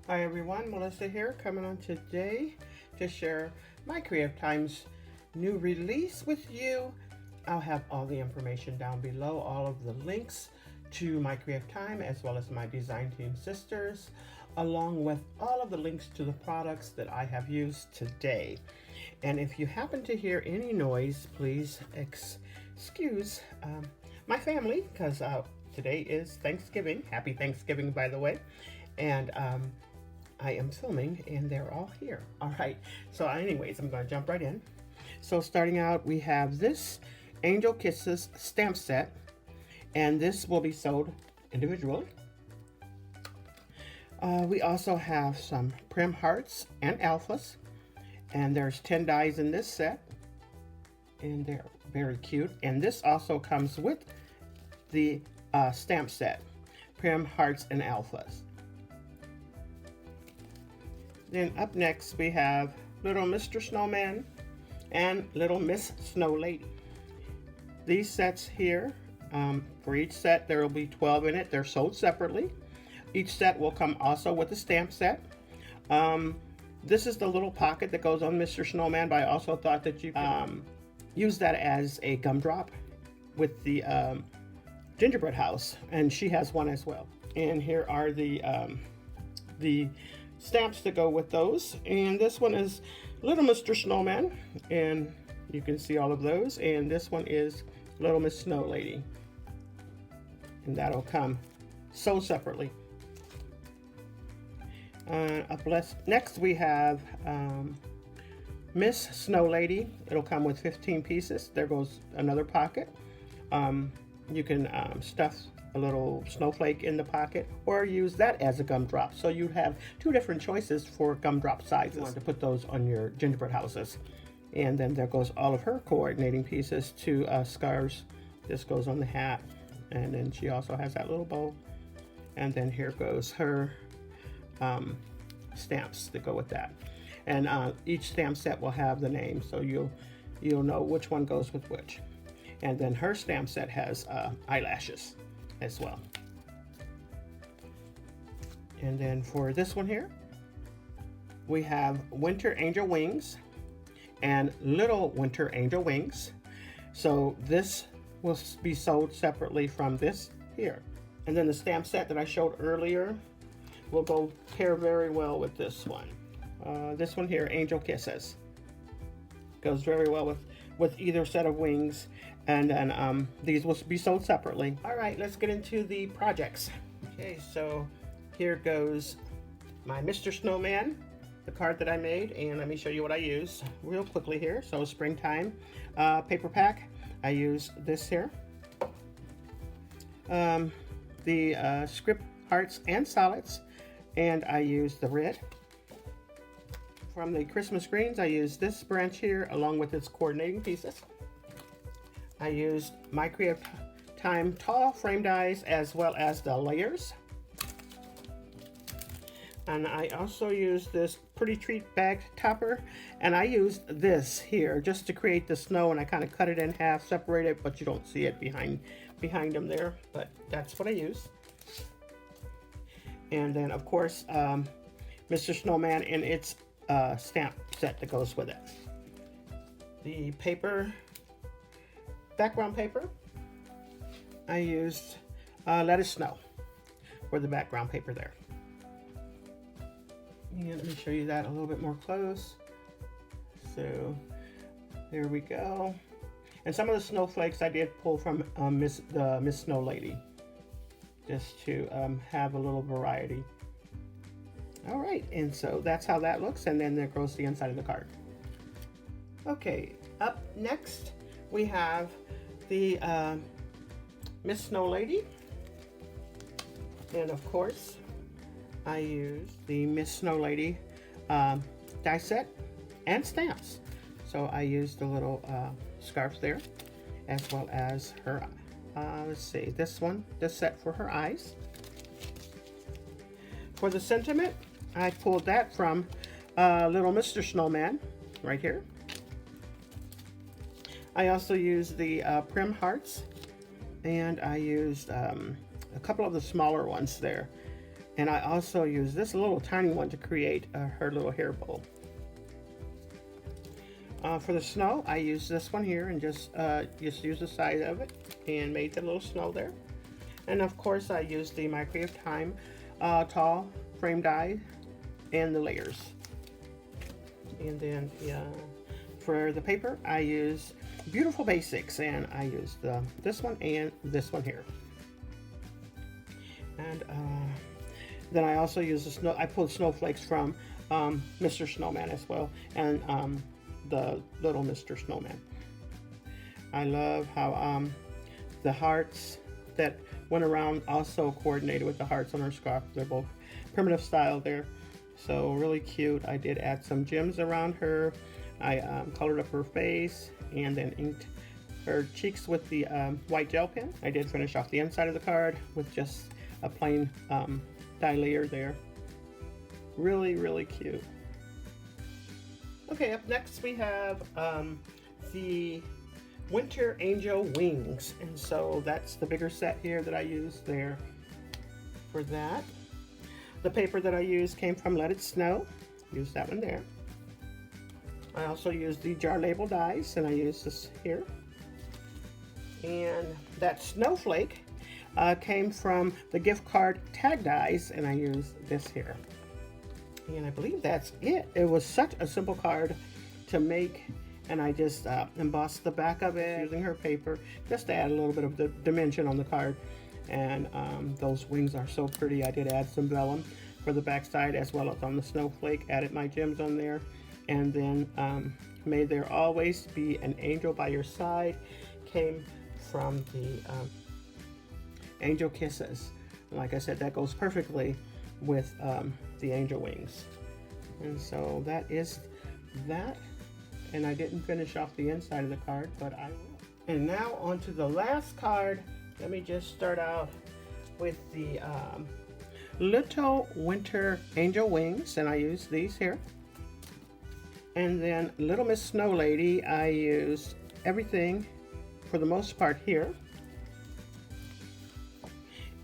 Hi everyone, Melissa here, coming on today to share my Creative Times new release with you. I'll have all the information down below, all of the links to my Creative Time as well as my design team sisters, along with all of the links to the products that I have used today. And if you happen to hear any noise, please excuse my family, because today is Thanksgiving. Happy Thanksgiving, by the way. And I am filming and they're all here. All right, so anyways, I'm going to jump right in. So starting out, we have this Angel Kisses stamp set, and this will be sold individually. We also have some Prim Hearts and Alphas, and there's 10 dies in this set, and they're very cute. And this also comes with the stamp set, Prim Hearts and Alphas. Then up next we have Little Mr. Snowman and Little Miss Snow Lady. These sets here, for each set there will be 12 in it. They're sold separately. Each set will come also with a stamp set. This is the little pocket that goes on Mr. Snowman, but I also thought that you could use that as a gumdrop with the gingerbread house, and she has one as well. And here are the stamps to go with those, and this one is Little Mr. Snowman, and you can see all of those, and this one is Little Miss Snow Lady, and that'll come sold separately. Next we have Miss Snow Lady. It'll come with 15 pieces. There goes another pocket. You can stuff a little snowflake in the pocket or use that as a gumdrop. So you have two different choices for gumdrop sizes to put those on your gingerbread houses. And then there goes all of her coordinating pieces to scarves. This goes on the hat, and then she also has that little bow. And then here goes her stamps to go with that. And each stamp set will have the name, so you'll know which one goes with which. And then her stamp set has eyelashes as well. And then for this one here, we have Winter Angel Wings and Little Winter Angel Wings. So this will be sold separately from this here. And then the stamp set that I showed earlier will go pair very well with this one. This one here, Angel Kisses, goes very well with either set of wings. And then these will be sold separately. All right, let's get into the projects. Okay, so here goes my Mr. Snowman, the card that I made, and let me show you what I use real quickly here. So springtime paper pack, I use this here. The script hearts and solids, and I use the red. From the Christmas greens, I use this branch here along with its coordinating pieces. I used my Creative Time tall frame dies as well as the layers. And I also used this Pretty Treat bag topper, and I used this here just to create the snow, and I kind of cut it in half, separate it, but you don't see it behind them there, but that's what I use. And then of course Mr. Snowman in its stamp set that goes with it. The paper, background paper, I used Let It Snow for the background paper there. And let me show you that a little bit more close. So there we go. And some of the snowflakes I did pull from Miss Snow Lady, just to have a little variety. All right, and so that's how that looks, and then there goes the inside of the card. Okay, up next we have the Miss Snow Lady, and of course I use the Miss Snow Lady die set and stamps. So I used the little scarf there, as well as her let's see, this set for her eyes. For the sentiment, I pulled that from Little Mr. Snowman right here. I also used the Prim Hearts, and I used a couple of the smaller ones there. And I also use this little tiny one to create her little hair bow. For the snow, I use this one here and just use the side of it and made the little snow there. And of course, I use the My Creative Time tall frame die and the layers. And then for the paper, I use Beautiful Basics, and I use this one and this one here. And then I also use the snow. I pulled snowflakes from Mr. Snowman as well, and the little Mr. Snowman. I love how the hearts that went around also coordinated with the hearts on her scarf. They're both primitive style there, so really cute. I did add some gems around her. I colored up her face and then inked her cheeks with the white gel pen. I did finish off the inside of the card with just a plain die layer there. Really, really cute. Okay, up next we have the Winter Angel Wings, and so that's the bigger set here that I used there for that. The paper that I used came from Let It Snow. Use that one there. I also used the jar label dies, and I used this here. And that snowflake came from the gift card tag dies, and I used this here. And I believe that's it. It was such a simple card to make, and I just embossed the back of it using her paper just to add a little bit of the dimension on the card. And those wings are so pretty. I did add some vellum for the back side as well as on the snowflake. Added my gems on there, and then May There Always Be an Angel by Your Side came from the Angel Kisses. Like I said, that goes perfectly with the angel wings. And so that is that. And I didn't finish off the inside of the card, but I will. And now on to the last card. Let me just start out with the Little Winter Angel Wings, and I use these here. And then Little Miss Snow Lady, I used everything for the most part here.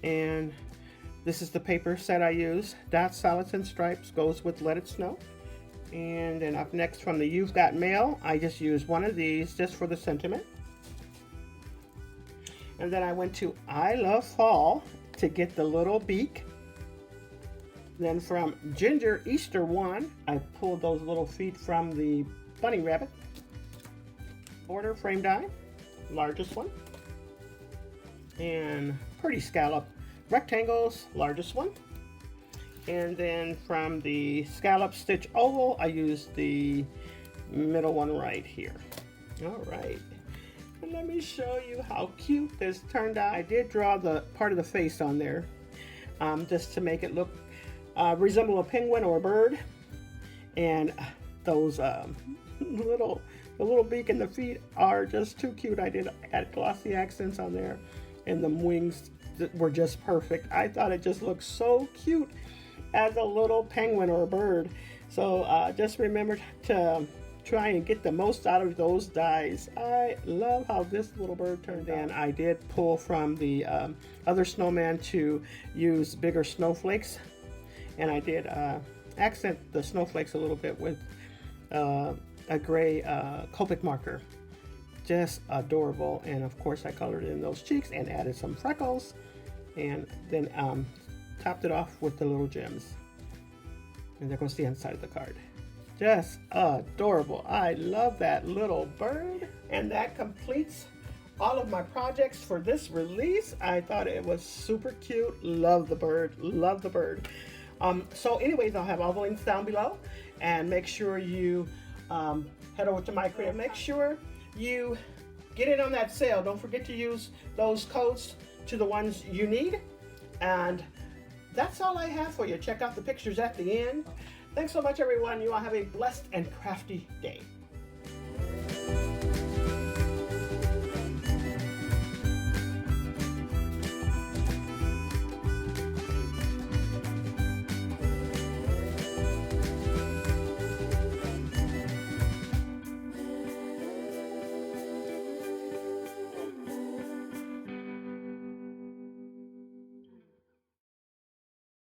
And this is the paper set I use. Dots, solids, and stripes goes with Let It Snow. And then up next from the You've Got Mail, I just used one of these just for the sentiment. And then I went to I Love Fall to get the little beak. Then from Ginger Easter One, I pulled those little feet from the bunny rabbit. Border frame die, largest one. And Pretty Scallop rectangles, largest one. And then from the Scallop Stitch Oval, I used the middle one right here. All right. And let me show you how cute this turned out. I did draw the part of the face on there just to make it look resemble a penguin or a bird. And those the little beak and the feet are just too cute. I did add glossy accents on there, and the wings were just perfect. I thought it just looked so cute as a little penguin or a bird. So just remember to try and get the most out of those dies. I love how this little bird turned out. I did pull from the other snowman to use bigger snowflakes, and I did accent the snowflakes a little bit with a gray Copic marker. Just adorable. And of course I colored in those cheeks and added some freckles, and then topped it off with the little gems. And there goes the inside of the card. Just adorable. I love that little bird. And that completes all of my projects for this release. I thought it was super cute. Love the bird. Love the bird. So anyways, I'll have all the links down below. And make sure you head over to My Creative. Make sure you get in on that sale. Don't forget to use those codes to the ones you need. And that's all I have for you. Check out the pictures at the end. Thanks so much, everyone. You all have a blessed and crafty day.